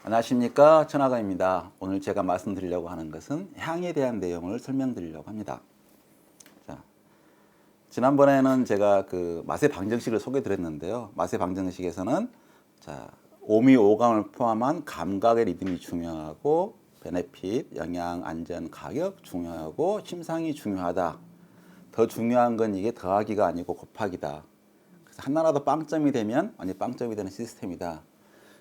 안녕하십니까, 천하가입니다. 오늘 제가 말씀드리려고 하는 것은 향에 대한 내용을 설명드리려고 합니다. 자, 지난번에는 제가 그 맛의 방정식을 소개드렸는데요. 맛의 방정식에서는 오미 오감을 포함한 감각의 리듬이 중요하고 베네핏, 영양, 안전, 가격 중요하고 심상이 중요하다. 더 중요한 건 이게 더하기가 아니고 곱하기다. 그래서 하나라도 빵점이 되면 완전 빵점이 되는 시스템이다.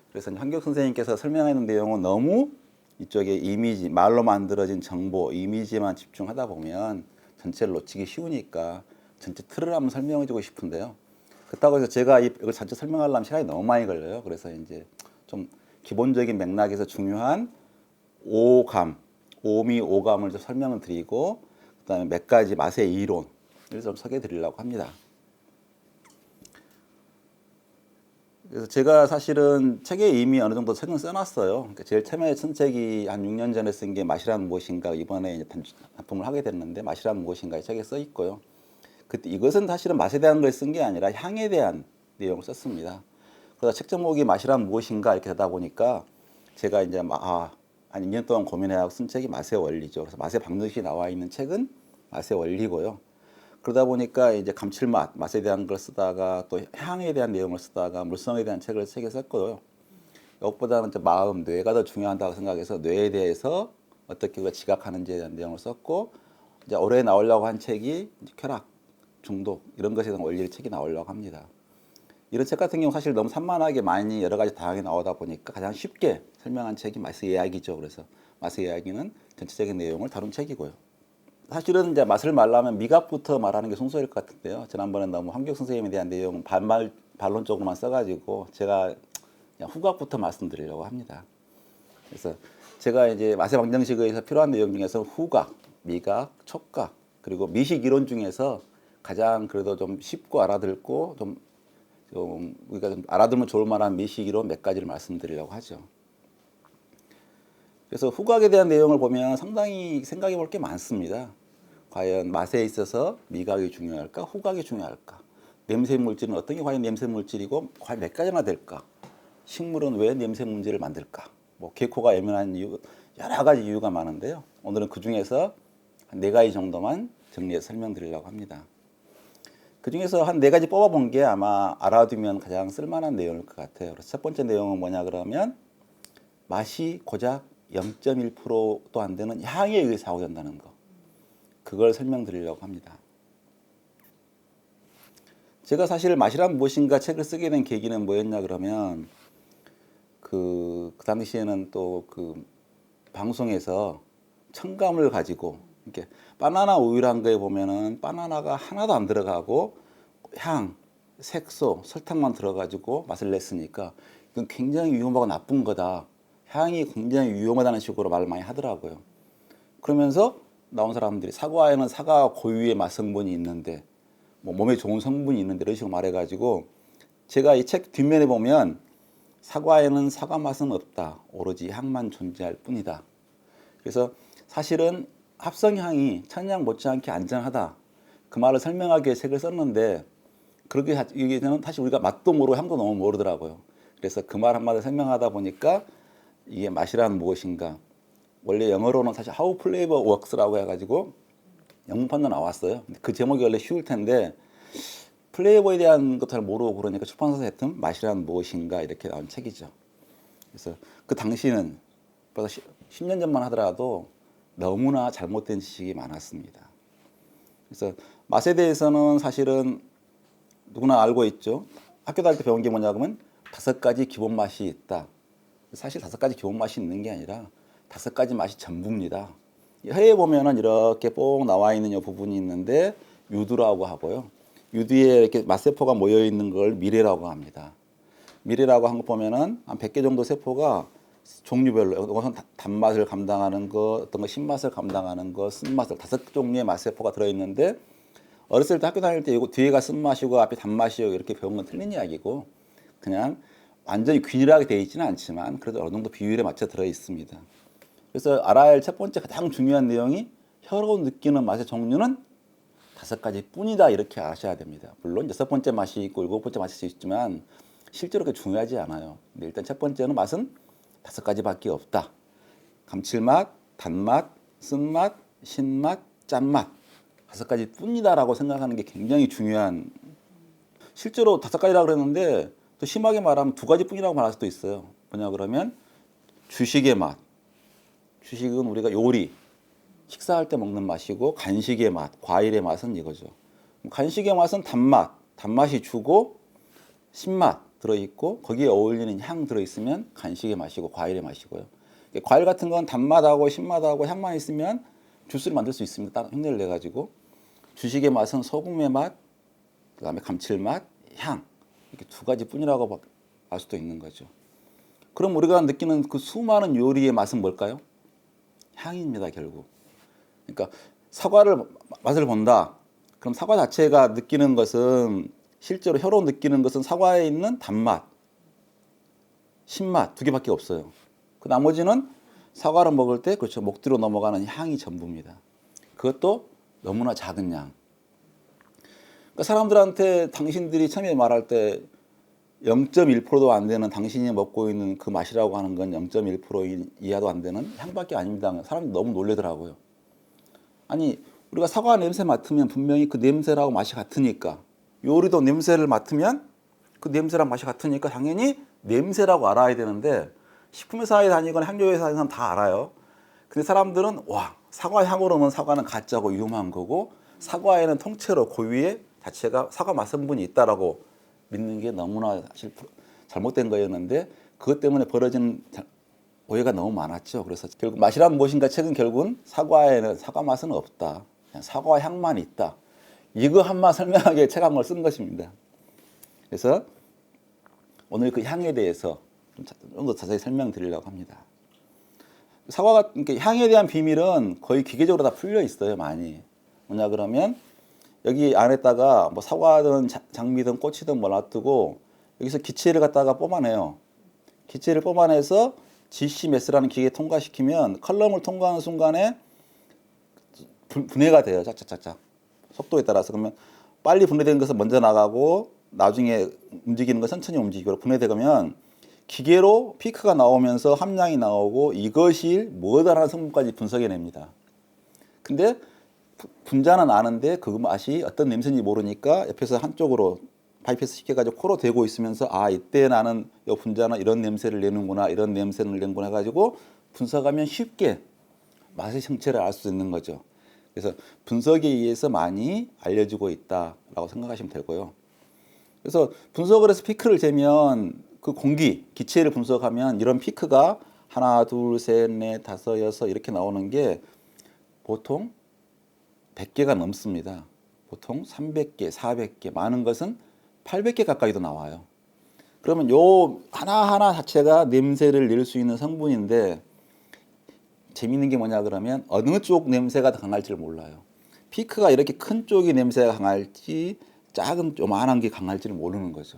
그래서 한격 선생님께서 설명하는 내용은 너무 이쪽에 이미지, 말로 만들어진 정보, 이미지만 집중하다 보면 전체를 놓치기 쉬우니까 전체 틀을 한번 설명해주고 싶은데요. 그렇다고 해서 제가 이걸 전체 설명하려면 시간이 너무 많이 걸려요. 그래서 이제 좀 기본적인 맥락에서 중요한 오감, 오미 오감을 좀 설명을 드리고 그다음에 몇 가지 맛의 이론을 좀 소개해 드리려고 합니다. 그래서 제가 사실은 책에 이미 어느 정도 책은 써놨어요. 그러니까 제일 처음에 쓴 책이 한 6년 전에 쓴 게 맛이란 무엇인가, 이번에 이제 단품을 하게 됐는데 맛이란 무엇인가 이 책에 써 있고요. 그때 이것은 사실은 맛에 대한 걸 쓴 게 아니라 향에 대한 내용을 썼습니다. 그래서 책 제목이 맛이란 무엇인가 이렇게 되다 보니까 제가 이제 한 2년 동안 고민해하고 쓴 책이 맛의 원리죠. 그래서 맛의 방정식이 나와 있는 책은 맛의 원리고요. 그러다 보니까 이제 감칠맛, 맛에 대한 걸 쓰다가 또 향에 대한 내용을 쓰다가 물성에 대한 책을 세 개 썼고요. 이것보다는 이제 마음, 뇌가 더 중요하다고 생각해서 뇌에 대해서 어떻게 우리가 지각하는지에 대한 내용을 썼고, 이제 올해 나오려고 한 책이 이제 쾌락, 중독 이런 것에 대한 원리의 책이 나오려고 합니다. 이런 책 같은 경우 사실 너무 산만하게 많이 여러 가지 다양하게 나오다 보니까 가장 쉽게 설명한 책이 맛의 이야기죠. 그래서 맛의 이야기는 전체적인 내용을 다룬 책이고요. 사실은 이제 맛을 말하면 미각부터 말하는 게 순서일 것 같은데요. 지난번에 너무 한격 선생님에 대한 내용 반론적으로만 써가지고 제가 그냥 후각부터 말씀드리려고 합니다. 그래서 제가 이제 맛의 방정식에서 필요한 내용 중에서 후각, 미각, 촉각 그리고 미식 이론 중에서 가장 그래도 좀 쉽고 알아듣고 좀 우리가 좀 알아들으면 좋을 만한 미식 이론 몇 가지를 말씀드리려고 하죠. 그래서 후각에 대한 내용을 보면 상당히 생각해 볼 게 많습니다. 과연 맛에 있어서 미각이 중요할까, 후각이 중요할까? 냄새 물질은 어떤 게 과연 냄새 물질이고 과연 몇 가지나 될까? 식물은 왜 냄새 문제를 만들까? 뭐 개코가 예민한 이유, 여러 가지 이유가 많은데요. 오늘은 그 중에서 한 4가지 정도만 정리해서 설명드리려고 합니다. 그 중에서 한 4가지 뽑아본 게 아마 알아두면 가장 쓸만한 내용일 것 같아요. 그래서 첫 번째 내용은 뭐냐 그러면 맛이 고작 0.1%도 안 되는 향에 의해서 좌우된다는 거. 그걸 설명드리려고 합니다. 제가 사실 맛이란 무엇인가 책을 쓰게 된 계기는 뭐였냐 그러면 그 당시에는 또 그 방송에서 첨가물 가지고 이렇게 바나나 우유란 거에 보면은 바나나가 하나도 안 들어가고 향, 색소, 설탕만 들어가지고 맛을 냈으니까 이건 굉장히 위험하고 나쁜 거다. 향이 굉장히 위험하다는 식으로 말을 많이 하더라고요. 그러면서 나온 사람들이 사과에는 사과 고유의 맛 성분이 있는데 뭐 몸에 좋은 성분이 있는데 이런 식으로 말해가지고 제가 이 책 뒷면에 보면 사과에는 사과 맛은 없다. 오로지 향만 존재할 뿐이다. 그래서 사실은 합성향이 천냥 못지않게 안전하다. 그 말을 설명하기 위해 책을 썼는데 그렇게 얘기는 사실 우리가 맛도 모르고 향도 너무 모르더라고요. 그래서 그 말 한마디 설명하다 보니까 이게 맛이란 무엇인가. 원래 영어로는 사실 How Flavor Works라고 해가지고 영문판도 나왔어요. 그 제목이 원래 쉬울 텐데 플레이버에 대한 것도 잘 모르고 그러니까 출판사에서 했던 맛이란 무엇인가 이렇게 나온 책이죠. 그래서 그 당시는 벌써 10년 전만 하더라도 너무나 잘못된 지식이 많았습니다. 그래서 맛에 대해서는 사실은 누구나 알고 있죠. 학교 다닐 때 배운 게 뭐냐 그러면 5가지 기본 맛이 있다. 사실 5가지 기본 맛이 있는 게 아니라 5가지 맛이 전부입니다. 해에 보면은 이렇게 뽕 나와 있는 이 부분이 있는데 유두라고 하고요. 유두에 이렇게 맛세포가 모여 있는 걸 미래라고 합니다. 미래라고 한 거 보면은 한 100개 정도 세포가 종류별로 우선 단맛을 감당하는 거, 어떤 거 신맛을 감당하는 거, 쓴맛을 5종류의 맛세포가 들어 있는데 어렸을 때 학교 다닐 때 이거 뒤에가 쓴맛이고 앞에 단맛이고 이렇게 배운 건 틀린 이야기고 그냥 완전히 균일하게 되어 있지는 않지만 그래도 어느 정도 비율에 맞춰 들어 있습니다. 그래서 알아야 할 첫 번째 가장 중요한 내용이 혀로 느끼는 맛의 종류는 5가지 뿐이다 이렇게 아셔야 됩니다. 물론 6번째 맛이 있고 7번째 맛이 있지만 실제로 그렇게 중요하지 않아요. 근데 일단 첫 번째는 맛은 5가지밖에 없다. 감칠맛, 단맛, 쓴맛, 신맛, 짠맛 5가지 뿐이다라고 생각하는 게 굉장히 중요한. 실제로 5가지라고 그랬는데 또 심하게 말하면 2가지 뿐이라고 말할 수도 있어요. 뭐냐 그러면 주식의 맛. 주식은 우리가 요리, 식사할 때 먹는 맛이고, 간식의 맛, 과일의 맛은 이거죠. 간식의 맛은 단맛, 단맛이 주고 신맛 들어있고 거기에 어울리는 향 들어있으면 간식의 맛이고 과일의 맛이고요. 과일 같은 건 단맛하고 신맛하고 향만 있으면 주스를 만들 수 있습니다. 따로 흉내를 내가지고. 주식의 맛은 소금의 맛, 그다음에 감칠맛, 향 이렇게 2가지 뿐이라고 알 수도 있는 거죠. 그럼 우리가 느끼는 그 수많은 요리의 맛은 뭘까요? 향입니다, 결국. 그러니까 사과를 맛을 본다. 그럼 사과 자체가 느끼는 것은 실제로 혀로 느끼는 것은 사과에 있는 단맛, 신맛 2개밖에 없어요. 그 나머지는 사과를 먹을 때 그렇죠. 목 뒤로 넘어가는 향이 전부입니다. 그것도 너무나 작은 양. 그러니까 사람들한테 당신들이 처음에 말할 때 0.1%도 안 되는 당신이 먹고 있는 그 맛이라고 하는 건 0.1% 이하도 안 되는 향밖에 아닙니다. 사람들이 너무 놀래더라고요. 아니 우리가 사과 냄새 맡으면 분명히 그 냄새라고 맛이 같으니까, 요리도 냄새를 맡으면 그 냄새랑 맛이 같으니까 당연히 냄새라고 알아야 되는데, 식품회사에 다니거나 향료회사에서는 다 알아요. 근데 사람들은 와, 사과 향으로는 사과는 가짜고 위험한 거고, 사과에는 통째로 고유의 자체가 사과 맛 성분이 있다라고 믿는 게 너무나 사실 잘못된 거였는데, 그것 때문에 벌어진 오해가 너무 많았죠. 그래서 결국 맛이란 무엇인가 책은 결국은 사과에는 사과 맛은 없다. 그냥 사과 향만 있다. 이거 한마 설명하게 책 한 권 쓴 것입니다. 그래서 오늘 그 향에 대해서 좀 더 자세히 설명드리려고 합니다. 사과가 그러니까 향에 대한 비밀은 거의 기계적으로 다 풀려 있어요, 많이. 뭐냐 그러면 여기 안에다가 뭐 사과든 장미든 꽃이든 뭐 놔두고 여기서 기체를 갖다가 뽑아내요. 기체를 뽑아내서 GCMS라는 기계에 통과시키면 컬럼을 통과하는 순간에 분해가 돼요. 짝짝짝짝. 속도에 따라서. 그러면 빨리 분해된 것은 먼저 나가고 나중에 움직이는 건 천천히 움직이고 분해되면 기계로 피크가 나오면서 함량이 나오고 이것이 뭐다라는 성분까지 분석해냅니다. 근데 분자는 아는데 그 맛이 어떤 냄새인지 모르니까 옆에서 한쪽으로 바이패스 시켜가지고 코로 대고 있으면서 아 이때 나는 이 분자는 이런 냄새를 내는구나, 이런 냄새를 내는구나 해가지고 분석하면 쉽게 맛의 정체를 알 수 있는 거죠. 그래서 분석에 의해서 많이 알려지고 있다라고 생각하시면 되고요. 그래서 분석을 해서 피크를 재면 그 공기, 기체를 분석하면 이런 피크가 하나, 둘, 셋, 넷, 다섯, 여섯 이렇게 나오는 게 보통 100개가 넘습니다. 보통 300개, 400개, 많은 것은 800개 가까이도 나와요. 그러면 요 하나하나 자체가 냄새를 낼 수 있는 성분인데 재밌는 게 뭐냐 그러면 어느 쪽 냄새가 더 강할지를 몰라요. 피크가 이렇게 큰 쪽이 냄새가 강할지 작은 요만한 게 강할지를 모르는 거죠.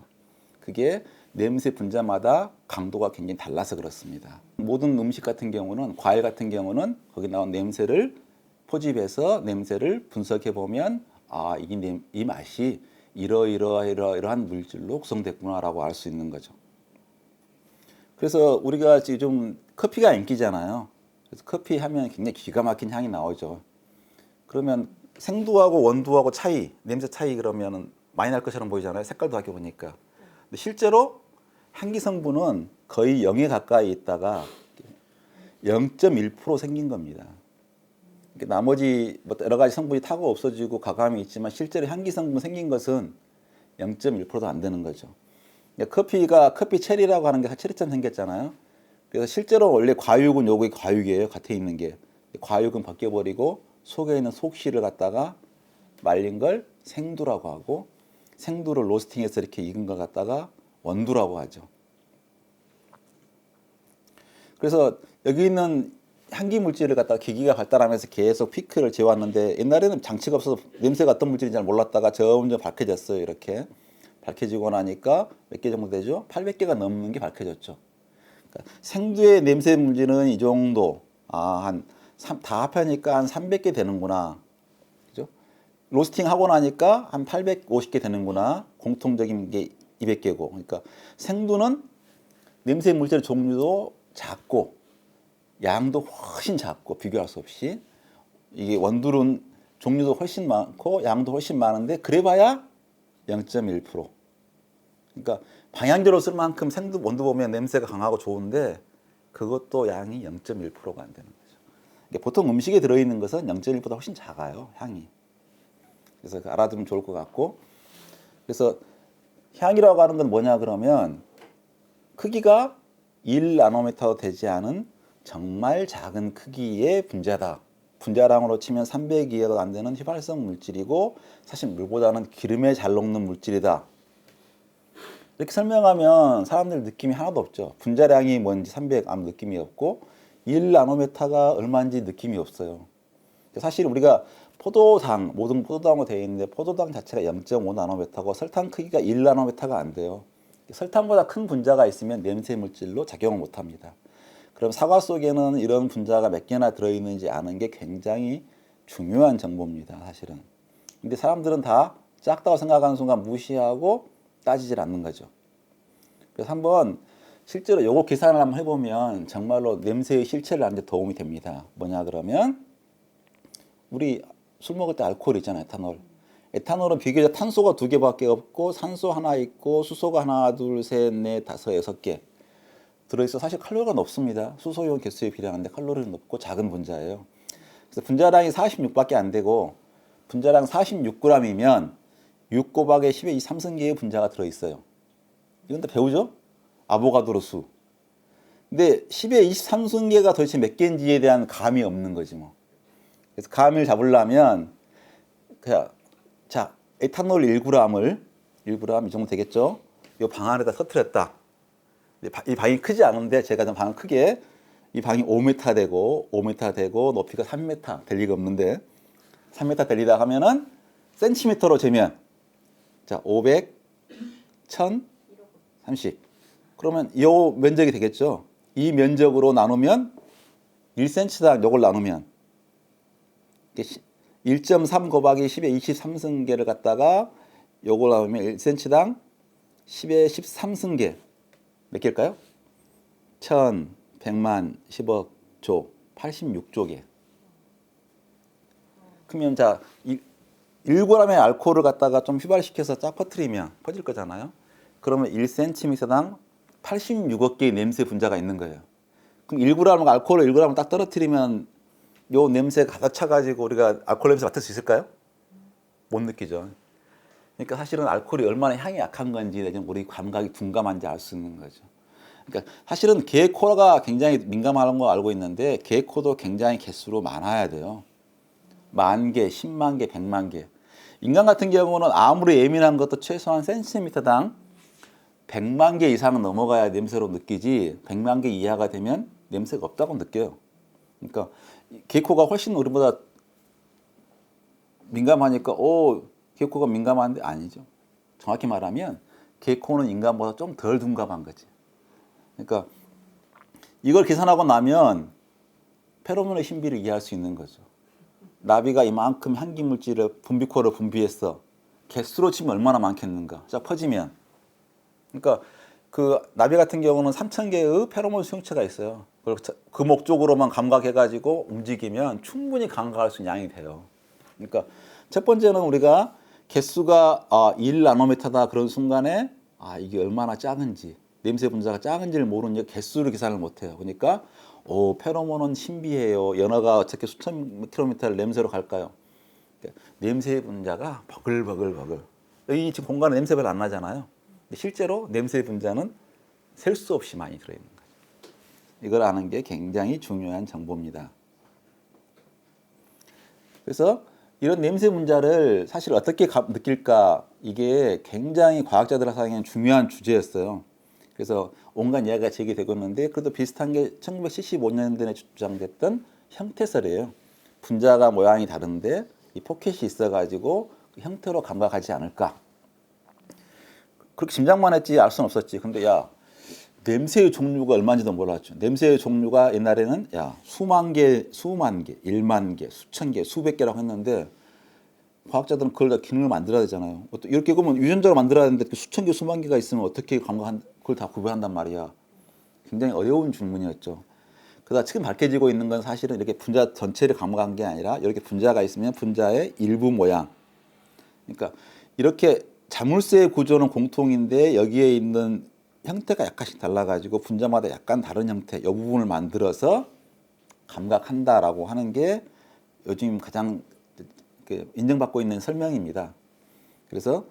그게 냄새 분자마다 강도가 굉장히 달라서 그렇습니다. 모든 음식 같은 경우는 과일 같은 경우는 거기 나온 냄새를 포집해서 냄새를 분석해 보면 아, 이 맛이 이러한 물질로 구성됐구나라고 알 수 있는 거죠. 그래서 우리가 지금 커피가 인기잖아요. 그래서 커피 하면 굉장히 기가 막힌 향이 나오죠. 그러면 생두하고 원두하고 차이, 냄새 차이 그러면 많이 날 것처럼 보이잖아요. 색깔도 바뀌어 보니까. 근데 실제로 향기 성분은 거의 0에 가까이 있다가 0.1% 생긴 겁니다. 나머지 뭐 여러 가지 성분이 타고 없어지고 과감이 있지만 실제로 향기 성분 생긴 것은 0.1%도 안 되는 거죠. 커피가 커피 체리라고 하는 게 체리처럼 생겼잖아요. 그래서 실제로 원래 과육은 요게 과육이에요. 겉에 있는 게. 과육은 벗겨버리고 속에 있는 속씨를 갖다가 말린 걸 생두라고 하고 생두를 로스팅해서 이렇게 익은 걸 갖다가 원두라고 하죠. 그래서 여기 있는 향기 물질을 갖다가 기기가 발달하면서 계속 피크를 재왔는데 옛날에는 장치가 없어서 냄새가 어떤 물질인지 잘 몰랐다가 점점 밝혀졌어요. 이렇게 밝혀지고 나니까 몇 개 정도 되죠? 800개가 넘는 게 밝혀졌죠. 그러니까 생두의 냄새 물질은 이 정도, 다 합하니까 한 300개 되는구나. 그죠? 로스팅 하고 나니까 한 850개 되는구나. 공통적인 게 200개고. 그러니까 생두는 냄새 물질 종류도 작고 양도 훨씬 작고 비교할 수 없이 이게 원두는 종류도 훨씬 많고 양도 훨씬 많은데 그래봐야 0.1%. 그러니까 방향제로 쓸 만큼 생두 원두 보면 냄새가 강하고 좋은데 그것도 양이 0.1%가 안 되는 거죠. 그러니까 보통 음식에 들어있는 것은 0.1보다 훨씬 작아요, 향이. 그래서 알아두면 좋을 것 같고, 그래서 향이라고 하는 건 뭐냐 그러면 크기가 1나노미터도 되지 않은 정말 작은 크기의 분자다. 분자량으로 치면 300이하도 안 되는 휘발성 물질이고 사실 물보다는 기름에 잘 녹는 물질이다. 이렇게 설명하면 사람들 느낌이 하나도 없죠. 분자량이 뭔지 300 아무 느낌이 없고 1나노미터가 얼마인지 느낌이 없어요. 사실 우리가 포도당, 모든 포도당으로 되어 있는데 포도당 자체가 0.5나노미터고 설탕 크기가 1나노미터가 안 돼요. 설탕보다 큰 분자가 있으면 냄새 물질로 작용을 못합니다. 그럼 사과 속에는 이런 분자가 몇 개나 들어있는지 아는 게 굉장히 중요한 정보입니다, 사실은. 근데 사람들은 다 작다고 생각하는 순간 무시하고 따지질 않는 거죠. 그래서 한번 실제로 요거 계산을 한번 해보면 정말로 냄새의 실체를 아는 데 도움이 됩니다. 뭐냐 그러면 우리 술 먹을 때 알코올 있잖아요, 에탄올. 에탄올은 비교적 탄소가 2개밖에 없고 산소 하나 있고 수소가 하나, 둘, 셋, 넷, 다섯, 6개 들어있어. 사실 칼로리가 높습니다. 수소이온 개수에 비례하는데 칼로리는 높고 작은 분자예요. 그래서 분자량이 46밖에 안 되고 분자량 46g이면 6 곱하기 10의 23승계의 분자가 들어있어요. 이건 다 배우죠? 아보가드로 수. 근데 10의 23승계가 도대체 몇 개인지에 대한 감이 없는 거지 뭐. 그래서 감을 잡으려면 그냥 자 에탄올 1g을 1g 이 정도 되겠죠? 이 방 안에다 터뜨렸다. 이 방이 크지 않은데 제가 좀 방을 크게 이 방이 5m 되고 5m 되고 높이가 3m 될 리가 없는데 3m 되리다 하면은 센티미터로 재면 자 500, 1000, 30 그러면 이 면적이 되겠죠. 이 면적으로 나누면 1cm당 요걸 나누면 1.3 곱하기 10의 23승계를 갖다가 요걸 나누면 1cm당 10의 13승계 몇 개일까요? 1000, 100만, 10억, 조, 86조 개. 그러면 자 1g의 알코올을 갖다가 좀 휘발시켜서 쫙 퍼뜨리면 퍼질 거잖아요. 그러면 1cm당 86억 개의 냄새 분자가 있는 거예요. 그럼 1g 알코올을 1g 딱 떨어뜨리면 요 냄새 가득 차가지고 우리가 알코올 냄새 맡을 수 있을까요? 못 느끼죠. 그러니까 사실은 알코올이 얼마나 향이 약한 건지 우리 감각이 둔감한지 알 수 있는 거죠. 그러니까 사실은 개코가 굉장히 민감한 거 알고 있는데 개코도 굉장히 개수로 많아야 돼요. 10,000개, 10만 개, 100만 개. 인간 같은 경우는 아무리 예민한 것도 최소한 센티미터당 100만 개 이상은 넘어가야 냄새로 느끼지 100만 개 이하가 되면 냄새가 없다고 느껴요. 그러니까 개코가 훨씬 우리보다 민감하니까 개코가 민감한데 아니죠. 정확히 말하면 개코는 인간보다 좀 덜 둔감한 거지. 그러니까 이걸 계산하고 나면 페로몬의 신비를 이해할 수 있는 거죠. 나비가 이만큼 향기 물질을 분비코를 분비했어. 개수로 치면 얼마나 많겠는가. 자 퍼지면. 그러니까 그 나비 같은 경우는 3,000개의 페로몬 수용체가 있어요. 그 목적으로만 감각해가지고 움직이면 충분히 감각할 수 있는 양이 돼요. 그러니까 첫 번째는 우리가 개수가 1나노미터다 그런 순간에 이게 얼마나 작은지 냄새 분자가 작은지를 모르는 개수를 계산을 못해요. 그러니까 페로몬은 신비해요. 연어가 어떻게 수천 킬로미터를 냄새로 갈까요? 냄새 분자가 버글버글버글. 여기 지금 공간에 냄새 별로 안 나잖아요. 근데 실제로 냄새 분자는 셀 수 없이 많이 들어있는 거죠. 이걸 아는 게 굉장히 중요한 정보입니다. 그래서 이런 냄새 분자를 사실 어떻게 느낄까 이게 굉장히 과학자들 사이에 중요한 주제였어요. 그래서 온갖 이야기가 제기되고 있는데 그래도 비슷한 게 1975년도에 주장됐던 형태설이에요. 분자가 모양이 다른데 이 포켓이 있어가지고 그 형태로 감각하지 않을까. 그렇게 짐작만 했지 알 수는 없었지. 근데 냄새의 종류가 얼마인지도 몰랐죠. 냄새의 종류가 옛날에는 수만 개, 1만 개, 수천 개, 수백 개라고 했는데 과학자들은 그걸 다 기능을 만들어야 되잖아요. 이렇게 그러면 유전자로 만들어야 되는데 수천 개, 수만 개가 있으면 어떻게 그걸 다 구별한단 말이야. 굉장히 어려운 질문이었죠. 그러다 지금 밝혀지고 있는 건 사실은 이렇게 분자 전체를 감각한 게 아니라 이렇게 분자가 있으면 분자의 일부 모양. 그러니까 이렇게 자물쇠의 구조는 공통인데 여기에 있는 형태가 약간씩 달라가지고 분자마다 약간 다른 형태, 이 부분을 만들어서 감각한다라고 하는 게 요즘 가장 인정받고 있는 설명입니다. 그래서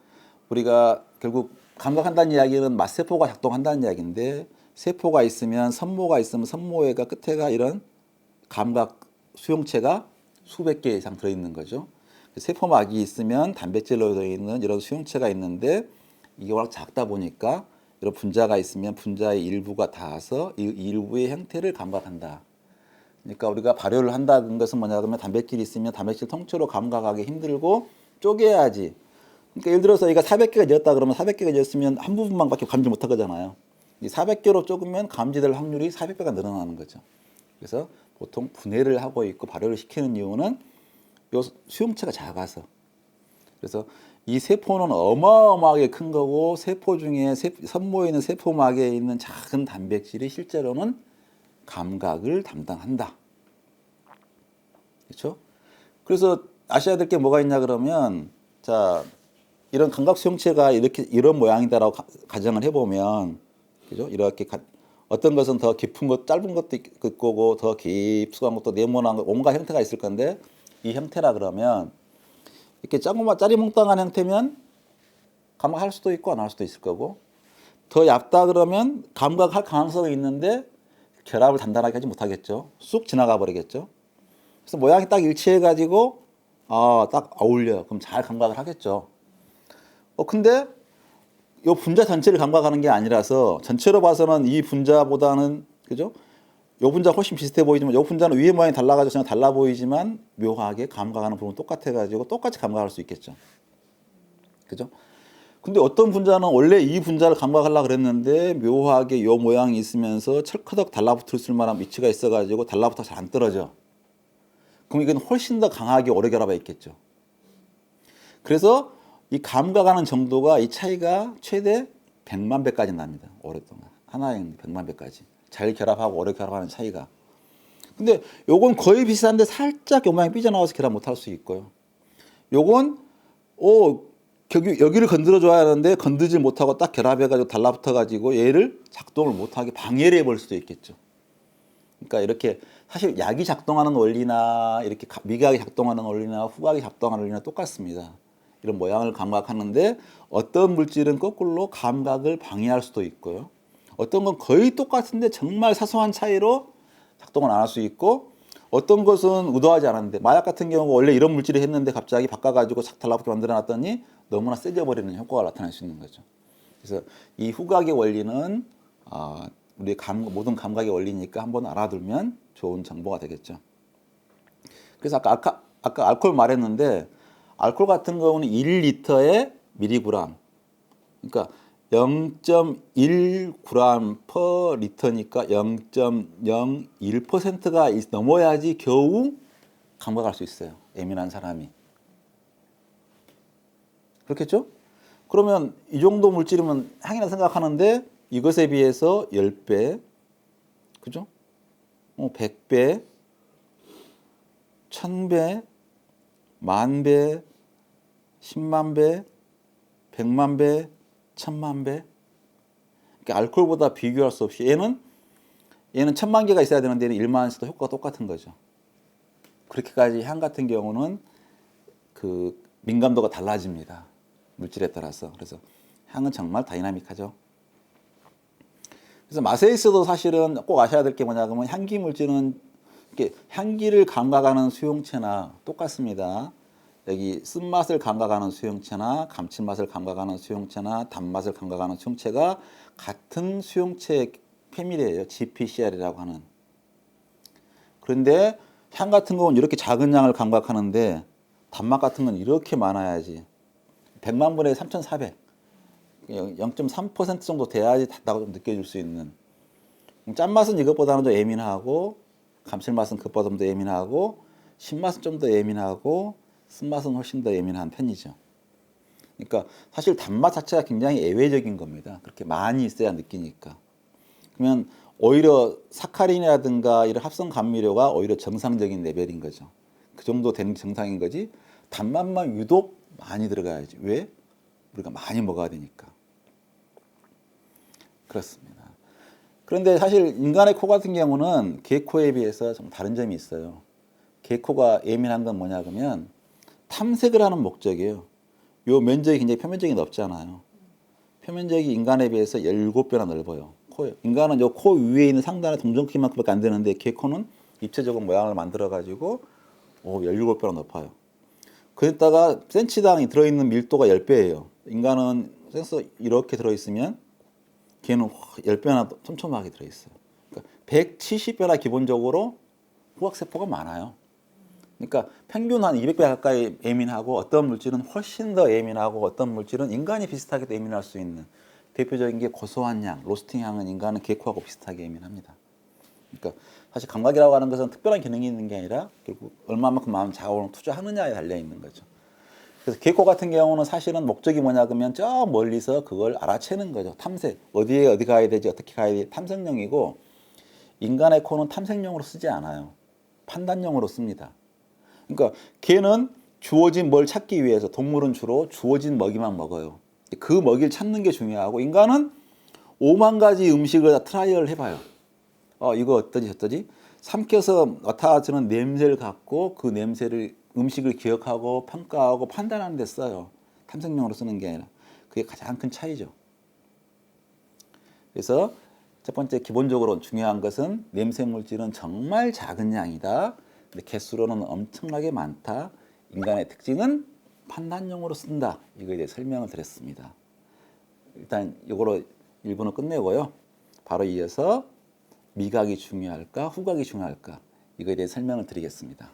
우리가 결국 감각한다는 이야기는 맛세포가 작동한다는 이야기인데 세포가 있으면 선모가 있으면 선모에가 끝에가 이런 감각 수용체가 수백 개 이상 들어있는 거죠. 세포막이 있으면 단백질로 들어있는 이런 수용체가 있는데 이게 워낙 작다 보니까 이런 분자가 있으면 분자의 일부가 닿아서 이 일부의 형태를 감각한다. 그러니까 우리가 발효를 한다는 것은 뭐냐 그러면 단백질이 있으면 단백질 통째로 감각하기 힘들고 쪼개야지. 그러니까 예를 들어서 얘가 400개가 되었다 그러면 400개가 되었으면 한 부분만밖에 감지 못할 거잖아요. 이 400개로 쪼그면 감지될 확률이 400배가 늘어나는 거죠. 그래서 보통 분해를 하고 있고 발효를 시키는 이유는 요 수용체가 작아서. 그래서 이 세포는 어마어마하게 큰 거고 세포 중에 선모에 있는 세포막에 있는 작은 단백질이 실제로는 감각을 담당한다. 그렇죠? 그래서 아셔야 될 게 뭐가 있냐 그러면 자 이런 감각 수용체가 이렇게 이런 모양이다라고 가정을 해보면 그죠? 이렇게 어떤 것은 더 깊은 것, 짧은 것도 있을 거고 더 깊숙한 것도 네모난 것, 온갖 형태가 있을 건데 이 형태라 그러면 이렇게 짜리몽땅한 형태면 감각할 수도 있고 안 할 수도 있을 거고 더 얇다 그러면 감각할 가능성이 있는데 결합을 단단하게 하지 못하겠죠. 쑥 지나가 버리겠죠. 그래서 모양이 딱 일치해 가지고 딱 어울려. 그럼 잘 감각을 하겠죠. 근데 요 분자 전체를 감각하는 게 아니라서 전체로 봐서는 이 분자보다는 그죠? 요 분자 훨씬 비슷해 보이지만 요 분자는 위에 모양이 달라가지고 그냥 달라 보이지만 묘하게 감각하는 부분 똑같아가지고 똑같이 감각할 수 있겠죠. 그죠? 근데 어떤 분자는 원래 이 분자를 감각하려고 그랬는데 묘하게 요 모양이 있으면서 철커덕 달라붙을 만한 위치가 있어가지고 달라붙어 잘 안 떨어져. 그럼 이건 훨씬 더 강하게 오래 결합해 있겠죠. 그래서 이 감각하는 정도가 이 차이가 최대 100만 배까지 납니다. 오랫동안. 하나의 100만 배까지. 잘 결합하고 오래 결합하는 차이가. 근데 요건 거의 비슷한데 살짝 요 모양이 삐져나와서 결합 못할 수 있고요. 요건 여기를 건드려줘야 하는데 건드질 못하고 딱 결합해가지고 달라붙어가지고 얘를 작동을 못하게 방해를 해볼 수도 있겠죠. 그러니까 이렇게 사실 약이 작동하는 원리나 이렇게 미각이 작동하는 원리나 후각이 작동하는 원리나 똑같습니다. 이런 모양을 감각하는데 어떤 물질은 거꾸로 감각을 방해할 수도 있고요. 어떤 건 거의 똑같은데 정말 사소한 차이로 작동을 안 할 수 있고 어떤 것은 의도하지 않았는데 마약 같은 경우 원래 이런 물질이 했는데 갑자기 바꿔가지고 착 달라붙게 만들어놨더니 너무나 세져 버리는 효과가 나타날 수 있는 거죠. 그래서 이 후각의 원리는 우리 모든 감각의 원리니까 한번 알아두면 좋은 정보가 되겠죠. 그래서 아까 알코올 말했는데 알코올 같은 경우는 1리터에 미리그램. 그러니까 0.1g per 리터니까 0.01%가 넘어야지 겨우 감각할 수 있어요. 예민한 사람이. 그렇겠죠? 그러면 이 정도 물질이면 향이라 생각하는데 이것에 비해서 10배, 그죠? 100배, 1000배, 10,000배, 10만 배, 100만 배, 1000만 배. 그러니까 알코올보다 비교할 수 없이 얘는 1000만 개가 있어야 되는데 얘는 1만에서도 효과가 똑같은 거죠. 그렇게까지 향 같은 경우는 그 민감도가 달라집니다. 물질에 따라서. 그래서 향은 정말 다이나믹하죠. 그래서 맛에 있어도 사실은 꼭 아셔야 될 게 뭐냐 그러면 향기 물질은 이렇게 향기를 감각하는 수용체나 똑같습니다. 여기 쓴맛을 감각하는 수용체나 감칠맛을 감각하는 수용체나 단맛을 감각하는 수용체가 같은 수용체 패밀리예요. GPCR이라고 하는. 그런데 향 같은 경우는 이렇게 작은 양을 감각하는데 단맛 같은 건 이렇게 많아야지. 100만 분의 3,400. 0.3% 정도 돼야지 달다고 좀 느껴질 수 있는. 짠맛은 이것보다는 더 예민하고 감칠맛은 그것보다 좀 더 예민하고 신맛은 좀 더 예민하고 쓴맛은 훨씬 더 예민한 편이죠. 그러니까 사실 단맛 자체가 굉장히 예외적인 겁니다. 그렇게 많이 있어야 느끼니까. 그러면 오히려 사카린이라든가 이런 합성 감미료가 오히려 정상적인 레벨인 거죠. 그 정도 되는 정상인 거지. 단맛만 유독 많이 들어가야지. 왜? 우리가 많이 먹어야 되니까. 그렇습니다. 그런데 사실 인간의 코 같은 경우는 개코에 비해서 좀 다른 점이 있어요. 개코가 예민한 건 뭐냐 그러면 탐색을 하는 목적이에요. 요 면적이 굉장히 표면적이 넓잖아요. 표면적이 인간에 비해서 17배나 넓어요. 코에. 인간은 요 코 위에 있는 상단의 동전크기만큼밖에 안 되는데 개코는 입체적인 모양을 만들어 가지고 17배나 높아요. 그랬다가 센치당 들어있는 밀도가 10배예요. 인간은 센서 이렇게 들어있으면 걔는 10배나 촘촘하게 들어있어요. 그러니까 170배나 기본적으로 후각세포가 많아요. 그러니까 평균 한 200배 가까이 예민하고 어떤 물질은 훨씬 더 예민하고 어떤 물질은 인간이 비슷하게 예민할 수 있는 대표적인 게 고소한 향, 로스팅 향은 인간은 개코하고 비슷하게 예민합니다. 그러니까 사실 감각이라고 하는 것은 특별한 기능이 있는 게 아니라 결국 얼마만큼 마음 자원을 투자하느냐에 달려 있는 거죠. 그래서 개코 같은 경우는 사실은 목적이 뭐냐 그러면 저 멀리서 그걸 알아채는 거죠. 탐색. 어디에 어디 가야 되지 어떻게 가야 되지 탐색용이고 인간의 코는 탐색용으로 쓰지 않아요. 판단용으로 씁니다. 그러니까 개는 주어진 뭘 찾기 위해서 동물은 주로 주어진 먹이만 먹어요. 그 먹이를 찾는 게 중요하고 인간은 5만 가지 음식을 다 트라이얼을 해봐요. 이거 어떠지 저떠지? 삼켜서 나타나는 냄새를 갖고 그 냄새를 음식을 기억하고 평가하고 판단하는 데 써요. 탐색용으로 쓰는 게 아니라. 그게 가장 큰 차이죠. 그래서 첫 번째 기본적으로 중요한 것은 냄새 물질은 정말 작은 양이다. 근데 개수로는 엄청나게 많다. 인간의 특징은 판단용으로 쓴다. 이거에 대해 설명을 드렸습니다. 일단 이거로 1부는 끝내고요. 바로 이어서 미각이 중요할까 후각이 중요할까 이거에 대해 설명을 드리겠습니다.